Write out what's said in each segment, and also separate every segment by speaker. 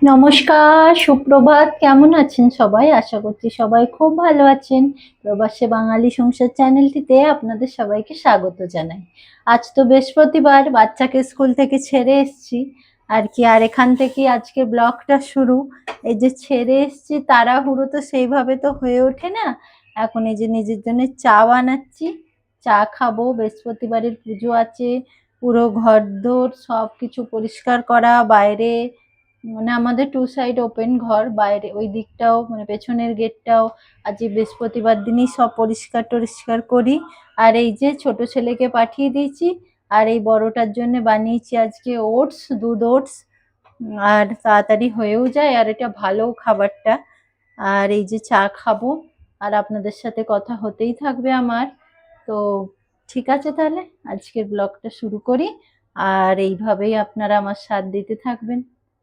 Speaker 1: নমস্কার, সুপ্রভাত। কেমন আছেন সবাই? আশা করছি সবাই খুব ভালো আছেন। প্রবাসে বাঙালি সংসার চ্যানেলটিতে আপনাদের সবাইকে স্বাগত জানাই। আজ তো বৃহস্পতিবার, বাচ্চাকে স্কুল থেকে ছেড়ে এসছি আর কি। আর এখান থেকে আজকে ব্লগটা শুরু। এই যে ছেড়ে এসছি, তাড়াহুড়ো তো সেইভাবে তো হয়ে ওঠে না। এখন এই যে নিজের জন্য চা বানাচ্ছি, চা খাবো। বৃহস্পতিবারের পুজো আছে, পুরো ঘরদোর সব কিছু পরিষ্কার করা, বাইরে মানে আমাদের টু সাইড ওপেন ঘর, বাইরে ওই দিকটাও মানে পেছনের গেটটাও আজ এই বৃহস্পতিবার দিনই সব পরিষ্কার টরিষ্কার করি। আর এই যে ছোট ছেলেকে পাঠিয়ে দিয়েছি, আর এই বড়টার জন্য বানিয়েছি আজকে ওটস, দুধ ওটস। আর তাড়াতাড়ি হয়েও যায়, আর এটা ভালো খাবারটা। আর এই যে চা খাবো, আর আপনাদের সাথে কথা হতেই থাকবে আমার। তো ঠিক আছে, তাহলে আজকের ব্লগটা শুরু করি। আর এইভাবেই আপনারা আমার সাথ দিতে থাকবেন।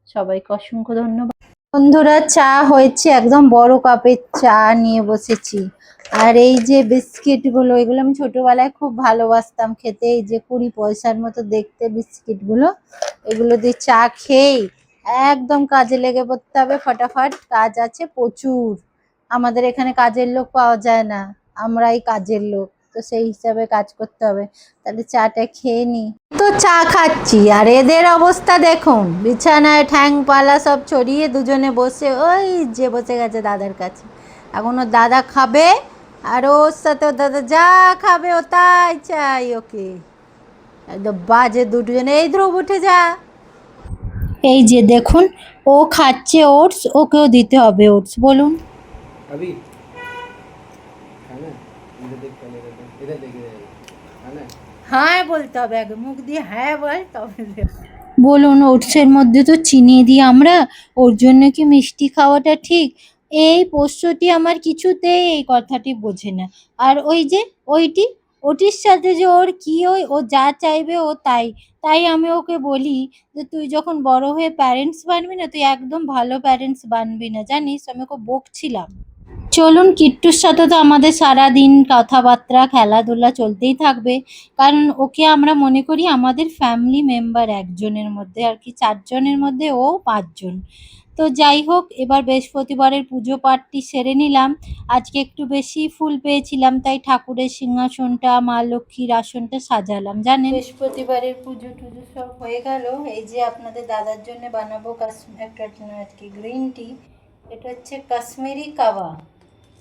Speaker 1: সবাইকে অসংখ্য ধন্যবাদ। বন্ধুরা, চা হয়েছে, একদম বড় কাপের চা নিয়ে বসেছি। আর এই যে বিস্কিট গুলো, এগুলো আমি ছোটবেলায় খুব ভালোবাসতাম খেতে। এই যে 20 পয়সার মতো দেখতে বিস্কিট গুলো, এগুলো দিয়ে চা খেয়েই একদম কাজে লেগে পড়তে হবে। ফটাফট কাজ আছে প্রচুর। আমাদের এখানে কাজের লোক পাওয়া যায় না, আমরাই কাজের লোক, তো সেই হিসাবে কাজ করতে হবে। তাহলে চাটা খেয়ে নি। তো চা খাচ্ছি, আর এদের অবস্থা দেখুন, বিছানায় ঠ্যাং পালা সব ছড়িয়ে দুজনে বসে ওই যে বসে গেছে দাদার কাছে। এখন ওর দাদা খাবে, আর ওর সাথে ওর দাদা যা খাবে ও তাই চাই ওকে। একদম বাজে দুজনে। এই ধ্রুব উঠে যা। এই যে দেখুন, ও খাচ্ছে ওটস, ওকেও দিতে হবে ওটস। বলুন।
Speaker 2: अभी खाना इधर देख पहले इधर देख इधर खाना है।
Speaker 1: হ্যাঁ বলতে হবে আগে, মুখ দিয়ে হ্যাঁ বল তবে বলুন। ওটসের মধ্যে তো চিনি দিই আমরা, ওর জন্য কি মিষ্টি খাওয়াটা ঠিক? এই পোষ্যটি আমার কিছুতেই এই কথাটি বোঝে না। আর ওই যে ওইটি, ওটির সাথে যে ওর কি, ওই ও যা চাইবে ও তাই। তাই আমি ওকে বলি যে তুই যখন বড় হয়ে প্যারেন্টস বানবি না, তুই একদম ভালো প্যারেন্টস বানবি না, জানিস? আমি ওকে বকছিলাম। চলুন, কিট্টুর সাথে তো আমাদের সারাদিন কথাবার্তা খেলাধুলা চলতেই থাকবে। কারণ ওকে আমরা মনে করি আমাদের ফ্যামিলি মেম্বার একজনের মধ্যে, আর কি 4 জনের মধ্যে ও 5 জন। তো যাই হোক, এবার বৃহস্পতিবারের পুজো পাঠটি সেরে নিলাম। আজকে একটু বেশি ফুল পেয়েছিলাম, তাই ঠাকুরের সিংহাসনটা, মা লক্ষ্মীর আসনটা সাজালাম। জানেন, বৃহস্পতিবারের পুজো টুজো সব হয়ে গেল। এই যে আপনাদের দাদার জন্য বানাবো একটা আর কি গ্রিন টি। এটা হচ্ছে কাশ্মীরি কাওয়া।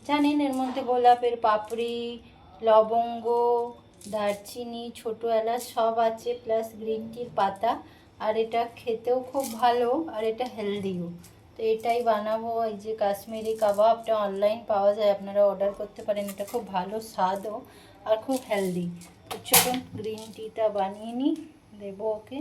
Speaker 1: জানেন, এর মধ্যে গোলাপের পাপড়ি, লবঙ্গ, দারচিনি, ছোটো এলাচ সব আছে, প্লাস গ্রিন টির পাতা। আর এটা খেতেও খুব ভালো, আর এটা হেলদিও। তো এটাই বানাবো। এই যে কাশ্মীরি কাবাবটা অনলাইন পাওয়া যায়, আপনারা অর্ডার করতে পারেন। এটা খুব ভালো স্বাদও আর খুব হেলদি। তো চলুন গ্রিন টিটা বানিয়ে নিই, দেবো ওকে।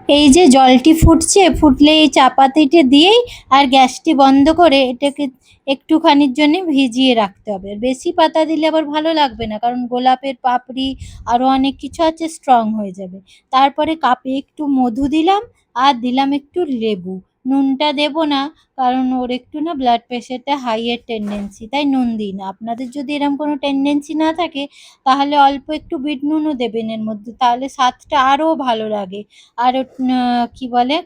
Speaker 1: এই যে জলটি ফুটছে, ফুটলে এই চা পাতিটা দিয়েই আর গ্যাসটি বন্ধ করে এটাকে একটুখানির জন্য ভিজিয়ে রাখতে হবে। বেশি পাতা দিলে আবার ভালো লাগবে না, কারণ গোলাপের পাপড়ি আরও অনেক কিছু আছে, স্ট্রং হয়ে যাবে। তারপরে কাপে একটু মধু দিলাম, আর দিলাম একটু লেবু। নুনটা দেবো না, কারণ ওর একটু না ব্লাড প্রেশারটা হাইয়ের টেন্ডেন্সি, তাই নুন দিই না। আপনাদের যদি এরকম কোনো টেন্ডেন্সি না থাকে, তাহলে অল্প একটু বিট নুনও দেবেন এর মধ্যে, তাহলে স্বাদটা আরও ভালো লাগে। আর কি বলে,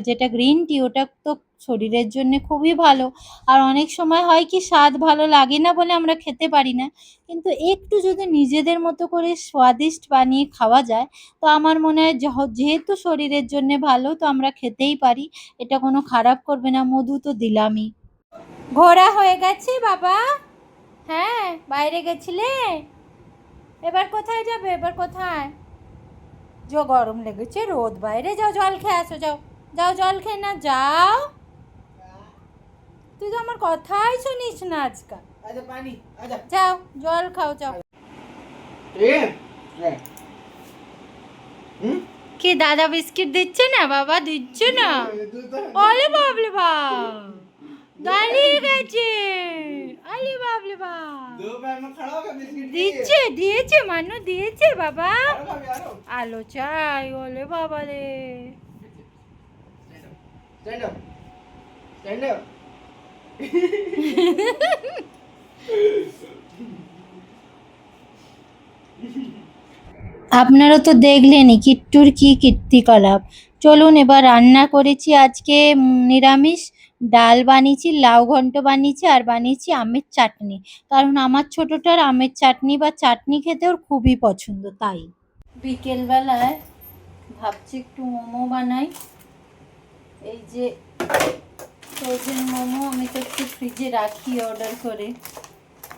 Speaker 1: যেটা গ্রিন টি, ওটা তো শরীরের জন্য খুবই ভালো। আর অনেক সময় হয় কি, স্বাদ ভালো লাগে না বলে আমরা খেতে পারি না। কিন্তু একটু যদি নিজেদের মতো করে স্বাদিষ্ট বানিয়ে খাওয়া যায়, তো আমার মনে হয় যেহেতু শরীরের জন্য ভালো, তো আমরা খেতেই পারি। এটা কোনো খারাপ করবে না। মধু তো দিলামই। ঘোরা হয়ে গেছে বাবা? হ্যাঁ, বাইরে গেছিলে? এবার কোথায় যাবে? এবার কোথায়? যো গরম লেগেছে, রোদ বাইরে, যাও জল খেয়ে আসো, যাও যাও জল খেয়ে না যাও। তুই তো আমার কথাই শুনিস না আজকাল।
Speaker 2: आजा पानी आजा
Speaker 1: যাও জল খাও, যাও।
Speaker 2: ये है
Speaker 1: কি দাদা বিস্কিট দিচ্ছে না? বাবা দিচ্ছে না? ওলে বাবলে বাপ, দাঁড়িয়ে গেছে। আরে বাবলে বাপ,
Speaker 2: दो पैर में खड़ा होकर बिस्किट
Speaker 1: দিচ্ছে, দিয়েছে মানু, দিয়েছে বাবা।
Speaker 2: आरो भाभी आरो
Speaker 1: আলো চাই, ওলে বাবা রে।
Speaker 2: स्टैंड अप स्टैंड अप
Speaker 1: আপনারা তো দেখলেনই কিট্টুর কি কীর্তিকলাপ। চলুন এবার রান্না করেছি আজকে নিরামিষ ডাল বানিয়েছি, লাউ ঘন্ট বানিয়েছি আর বানিয়েছি আমের চাটনি। কারণ আমার ছোটটার আমের চাটনি বা চাটনি খেতে ওর খুবই পছন্দ, তাই বিকেলবেলায় ভাবছি একটু মোমো বানাই। এই যে ফ্রোজেন মোমো আমি তো একটু ফ্রিজে রাখি অর্ডার করে,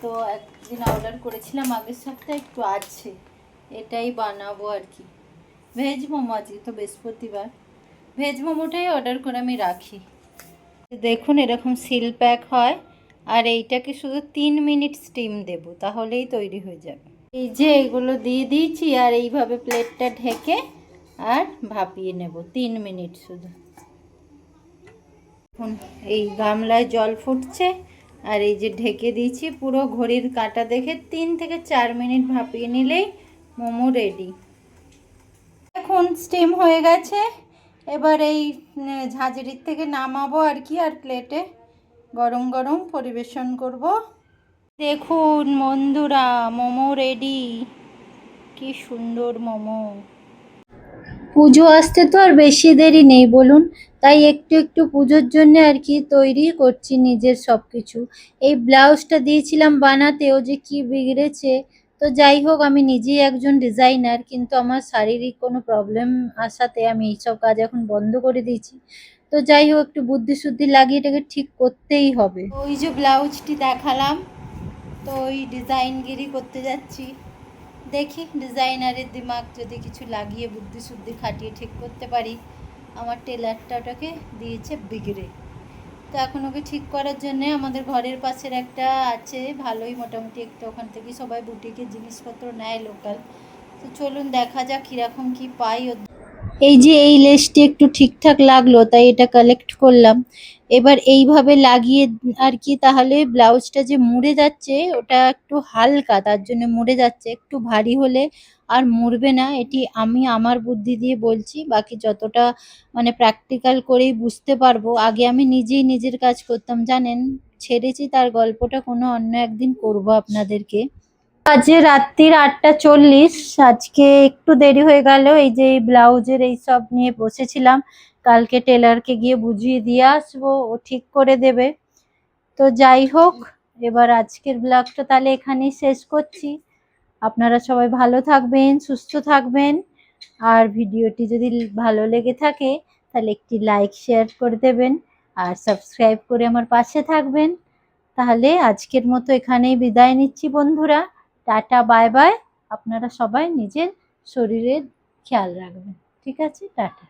Speaker 1: তো একদিন অর্ডার করেছিলাম আগের সপ্তাহে, একটু আছে, এটাই বানাবো আর কি। ভেজ মোমো, আজকে তো বৃহস্পতিবার, ভেজ মোমোটাই অর্ডার করে আমি রাখি। দেখুন এরকম সিল প্যাক হয়, আর এইটাকে শুধু 3 মিনিট স্টিম দেব, তাহলেই তৈরি হয়ে যাবে। এই যে এগুলো দিয়ে দিয়েছি আর এইভাবে প্লেটটা ঢেকে আর ভাপিয়ে নেব 3 মিনিট শুধু। এখন এই গামলায় জল ফুটছে আর এই যে ঢেকে দিয়েছি, পুরো ঘড়ির কাঁটা দেখে 3 থেকে 4 মিনিট ভাপিয়ে নিলেই মোমো রেডি। এখন স্টিম হয়ে গেছে, এবার এই ঝাঁঝরির থেকে নামাবো আর কি, আর প্লেটে গরম গরম পরিবেশন করব। দেখুন বন্ধুরা, মোমো রেডি, কি সুন্দর মোমো। পুজো আসতে তো আর বেশি দেরি নেই বলুন, তাই একটু একটু পুজোর জন্য আর কি তৈরি করছি নিজের সব কিছু। এই ব্লাউজটা দিয়েছিলাম বানাতে, ও যে কি বিগড়েছে। তো যাই হোক, আমি নিজেই একজন ডিজাইনার, কিন্তু আমার শারীরিক কোনো প্রবলেম আসাতে আমি এইসব কাজ এখন বন্ধ করে দিয়েছি। তো যাই হোক, একটু বুদ্ধি শুদ্ধি লাগিয়ে এটাকে ঠিক করতেই হবে। ওই যে ব্লাউজটি দেখালাম, তো ওই ডিজাইনগিরি করতে যাচ্ছি। দেখি ডিজাইনারের দিমাগ যদি কিছু লাগিয়ে বুদ্ধি শুদ্ধি খাটিয়ে ঠিক করতে পারি। আমার টেলারটা ওটাকে দিয়েছে বিগড়ে, তো এখন ওকে ঠিক করার জন্যে আমাদের ঘরের পাশের একটা আছে ভালোই, মোটামুটি একটা, ওখান থেকে সবাই বুটিকের জিনিসপত্র নেয় লোকাল। তো চলুন দেখা যাক কীরকম কী পাই। এই যে এই লেসটি একটু ঠিকঠাক লাগলো, তাই এটা কালেক্ট করলাম। এবার এইভাবে লাগিয়ে আর কি, তাহলে ব্লাউজটা যে মুড়ে যাচ্ছে ওটা একটু হালকা, তার জন্য মুড়ে যাচ্ছে। একটু ভারী হলে আর মুড়বে না, এটি আমি আমার বুদ্ধি দিয়ে বলছি, বাকি যতটা মানে প্র্যাকটিক্যাল করেই বুঝতে পারবো। আগে আমি নিজেই নিজের কাজ করতাম জানেন, ছেড়েছি, তার গল্পটা কোনো অন্য একদিন করব আপনাদেরকে। আজকে রাত্রির 8:40, আজকে একটু দেরি হয়ে গেল। এই যে এই ব্লাউজের এই সব নিয়ে বসেছিলাম, কালকে টেলারকে গিয়ে বুঝিয়ে দিয়ে আসবো, ও ঠিক করে দেবে। তো যাই হোক, এবার আজকের ব্লগটা তাহলে এখানেই শেষ করছি। আপনারা সবাই ভালো থাকবেন, সুস্থ থাকবেন, আর ভিডিওটি যদি ভালো লেগে থাকে তাহলে একটি লাইক শেয়ার করে দেবেন, আর সাবস্ক্রাইব করে আমার পাশে থাকবেন। তাহলে আজকের মতো এখানেই বিদায় নিচ্ছি বন্ধুরা। Tata, bye bye. আপনারা সবাই নিজের শরীরের খেয়াল রাখবেন। ঠিক আছে, টাটা।